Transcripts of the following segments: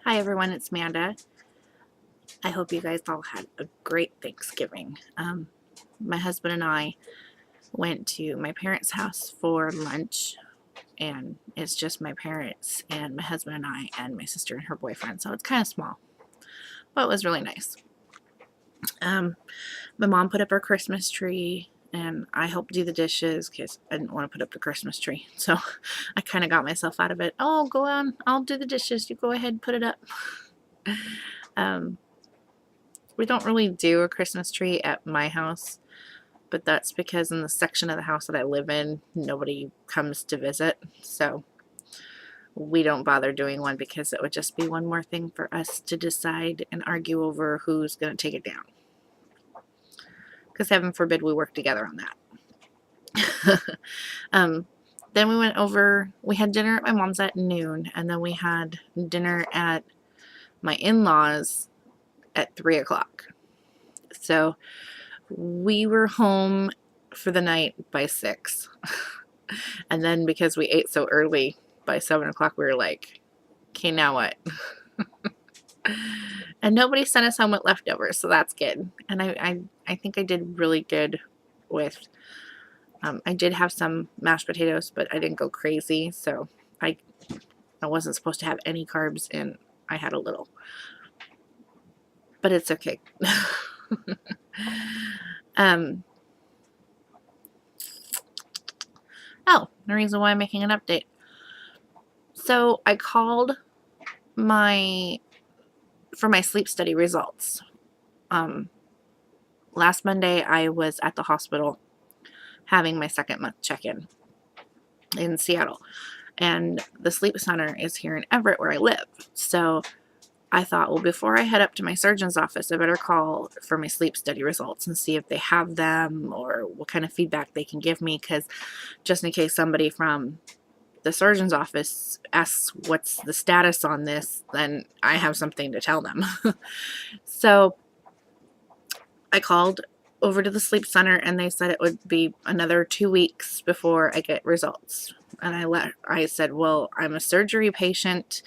Hi everyone, it's Amanda. I hope you guys all had a great Thanksgiving. My husband and I went to my parents' house for lunch, and it's just my parents and my husband and I and my sister and her boyfriend, so it's kind of small, but it was really nice. My mom put up her Christmas tree, and I helped do the dishes because I didn't want to put up the Christmas tree, so I kind of got myself out of it. Oh, go on, I'll do the dishes. You go ahead and put it up. We don't really do a Christmas tree at my house, but that's because in the section of the house that I live in, nobody comes to visit, so we don't bother doing one because it would just be one more thing for us to decide and argue over who's going to take it down. Because heaven forbid we work together on that. Then we went over, we had dinner at my mom's at noon, and then we had dinner at my in-laws at 3 o'clock. So we were home for the night by 6. And then because we ate so early, by 7 o'clock we were like, okay, now what? And nobody sent us home with leftovers, so that's good. And I think I did really good with, I did have some mashed potatoes, but I didn't go crazy, so I wasn't supposed to have any carbs, and I had a little. But it's okay. Oh, the reason why I'm making an update. So I called for my sleep study results. Last Monday I was at the hospital having my second month check-in in Seattle, and the sleep center is here in Everett where I live. So I thought, well, before I head up to my surgeon's office, I better call for my sleep study results and see if they have them or what kind of feedback they can give me, because just in case somebody from the surgeon's office asks what's the status on this, then I have something to tell them. So I called over to the sleep center, and they said it would be another 2 weeks before I get results. And I said, well, I'm a surgery patient.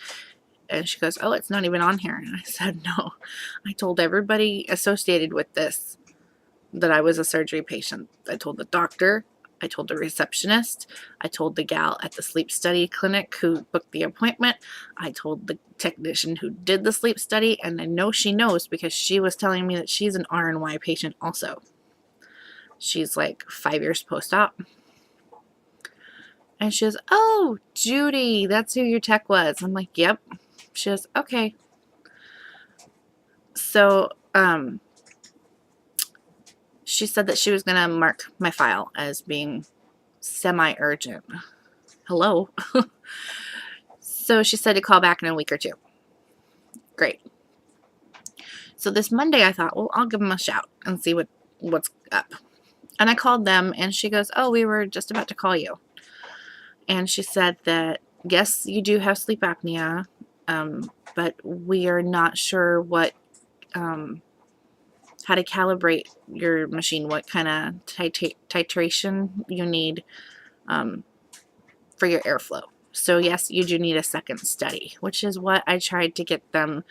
And she goes, oh, it's not even on here. And I said, no, I told everybody associated with this that I was a surgery patient. I told the doctor, I told the receptionist, I told the gal at the sleep study clinic who booked the appointment, I told the technician who did the sleep study, and I know she knows because she was telling me that she's an RNY patient also. She's like 5 years post-op. And she goes, oh, Judy, that's who your tech was. I'm like, yep. She goes, okay. So, she said that she was going to mark my file as being semi-urgent. Hello? So she said to call back in a week or two. Great. So this Monday I thought, well, I'll give them a shout and see what's up. And I called them, and she goes, oh, we were just about to call you. And she said that, yes, you do have sleep apnea, but we are not sure what, how to calibrate your machine, what kind of titration you need for your airflow. So yes, you do need a second study, which is what I tried to get them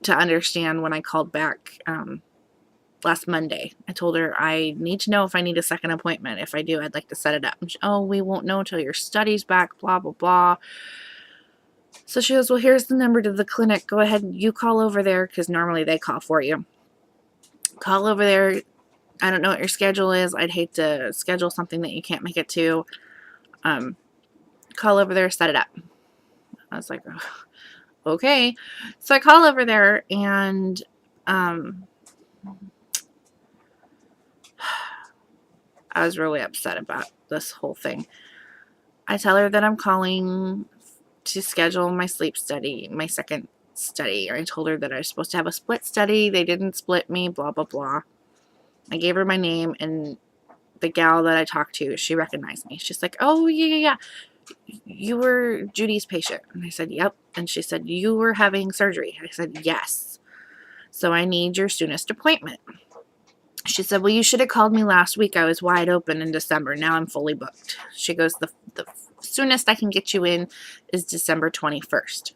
to understand when I called back last Monday. I told her I need to know if I need a second appointment. If I do, I'd like to set it up. She, oh, we won't know until your study's back, blah, blah, blah. So she goes, well, here's the number to the clinic. Go ahead and you call over there, because normally they call for you. Call over there. I don't know what your schedule is. I'd hate to schedule something that you can't make it to. Call over there, set it up. I was like, oh, okay. So I call over there, and I was really upset about this whole thing. I tell her that I'm calling to schedule my sleep study, my second study. I told her that I was supposed to have a split study. They didn't split me, blah, blah, blah. I gave her my name, and the gal that I talked to, she recognized me. She's like, oh, yeah. You were Judy's patient. And I said, yep. And she said, you were having surgery. I said, yes. So I need your soonest appointment. She said, well, you should have called me last week. I was wide open in December. Now I'm fully booked. She goes, the soonest I can get you in is December 21st.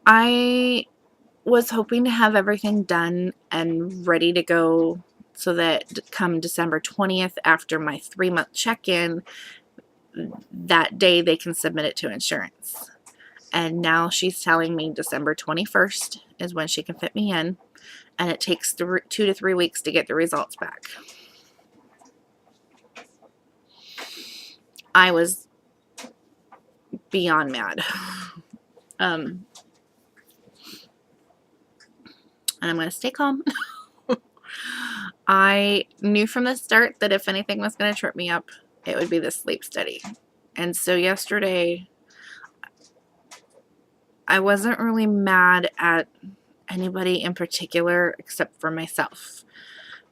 I was hoping to have everything done and ready to go so that come December 20th, after my 3-month check-in, that day they can submit it to insurance. And now she's telling me December 21st is when she can fit me in, and it takes 2 to 3 weeks to get the results back. I was beyond mad. And I'm going to stay calm. I knew from the start that if anything was going to trip me up, it would be the sleep study. And so yesterday, I wasn't really mad at anybody in particular except for myself,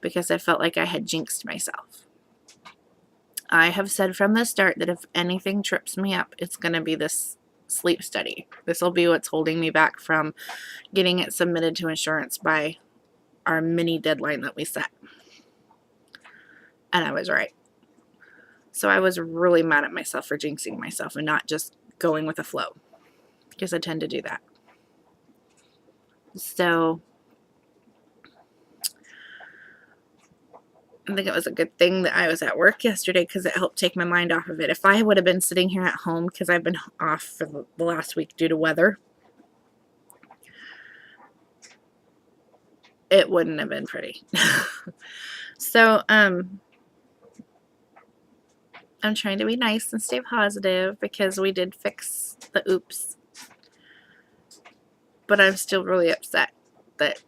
because I felt like I had jinxed myself. I have said from the start that if anything trips me up, it's going to be this sleep study. This will be what's holding me back from getting it submitted to insurance by our mini deadline that we set. And I was right. So I was really mad at myself for jinxing myself and not just going with the flow, because I tend to do that. So I think it was a good thing that I was at work yesterday, because it helped take my mind off of it. If I would have been sitting here at home, because I've been off for the last week due to weather, it wouldn't have been pretty. So, I'm trying to be nice and stay positive, because we did fix the oops. But I'm still really upset that,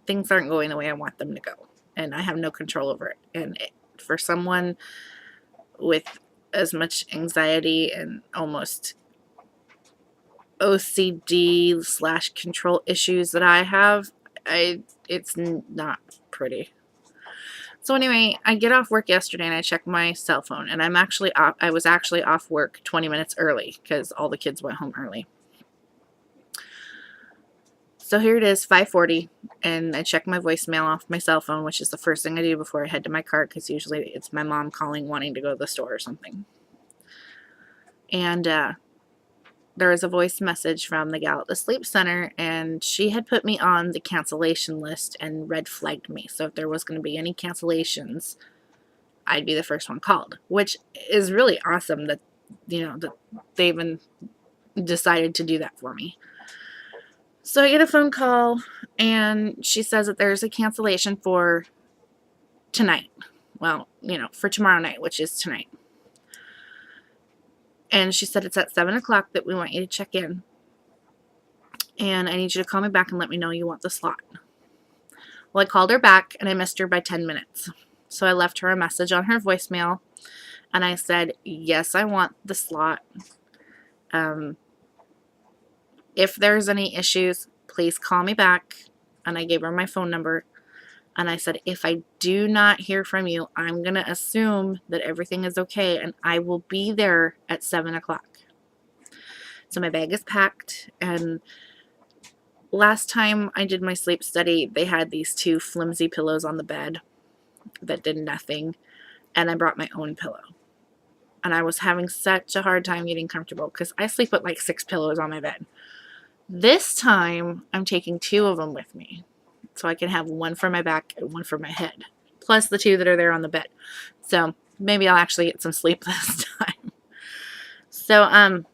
things aren't going the way I want them to go. And I have no control over it. And for someone with as much anxiety and almost OCD / control issues that I have, it's not pretty. So anyway, I get off work yesterday and I check my cell phone, and I was actually off work 20 minutes early because all the kids went home early. So here it is, 5:40, and I check my voicemail off my cell phone, which is the first thing I do before I head to my car, because usually it's my mom calling wanting to go to the store or something. And there was a voice message from the gal at the sleep center, and she had put me on the cancellation list and red flagged me. So if there was going to be any cancellations, I'd be the first one called, which is really awesome that, that they even decided to do that for me. So I get a phone call, and she says that there's a cancellation for tonight. Well, for tomorrow night, which is tonight. And she said it's at 7 o'clock that we want you to check in. And I need you to call me back and let me know you want the slot. Well, I called her back, and I missed her by 10 minutes. So I left her a message on her voicemail, and I said, yes, I want the slot. If there's any issues, please call me back. And I gave her my phone number. And I said, if I do not hear from you, I'm going to assume that everything is okay, and I will be there at 7 o'clock. So my bag is packed, and last time I did my sleep study, they had these 2 flimsy pillows on the bed that did nothing, and I brought my own pillow. And I was having such a hard time getting comfortable, because I sleep with like 6 pillows on my bed. This time, I'm taking 2 of them with me, so I can have one for my back and one for my head, plus the 2 that are there on the bed. So maybe I'll actually get some sleep this time. So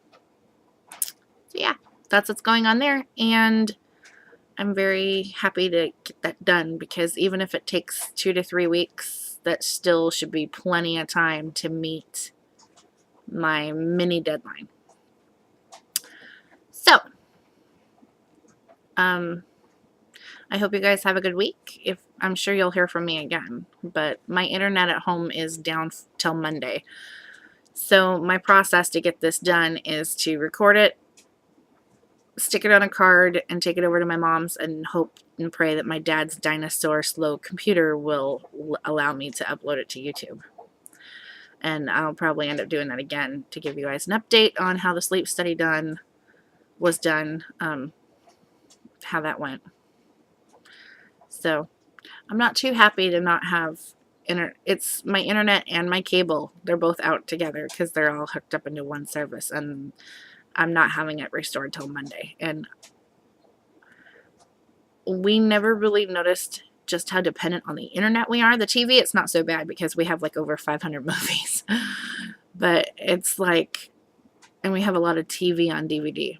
yeah, that's what's going on there, and I'm very happy to get that done, because even if it takes 2 to 3 weeks, that still should be plenty of time to meet my mini deadline. So I hope you guys have a good week. I'm sure you'll hear from me again, but my internet at home is down till Monday. So my process to get this done is to record it, stick it on a card, and take it over to my mom's, and hope and pray that my dad's dinosaur slow computer will allow me to upload it to YouTube. And I'll probably end up doing that again to give you guys an update on how the sleep study was done, how that went. So I'm not too happy to not have it's my internet and my cable. They're both out together because they're all hooked up into one service, and I'm not having it restored till Monday. And we never really noticed just how dependent on the internet we are. The TV, it's not so bad because we have like over 500 movies. But it's like, and we have a lot of TV on DVD.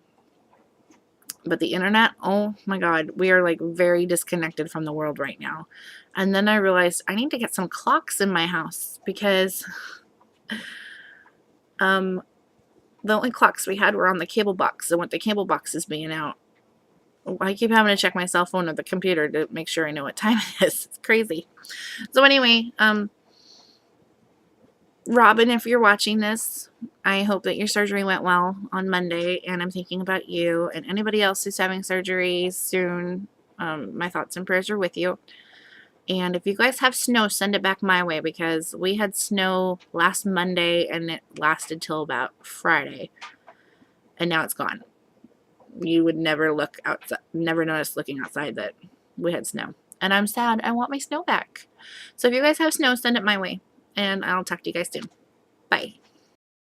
But the internet, oh my God, we are like very disconnected from the world right now. And then I realized I need to get some clocks in my house because the only clocks we had were on the cable box. And with the cable boxes being out, I keep having to check my cell phone or the computer to make sure I know what time it is. It's crazy. So anyway, Robin, if you're watching this, I hope that your surgery went well on Monday, and I'm thinking about you and anybody else who's having surgery soon. My thoughts and prayers are with you. And if you guys have snow, send it back my way, because we had snow last Monday and it lasted till about Friday, and now it's gone. You would never look outside, never notice looking outside that we had snow. And I'm sad. I want my snow back. So if you guys have snow, send it my way. And I'll talk to you guys soon. Bye.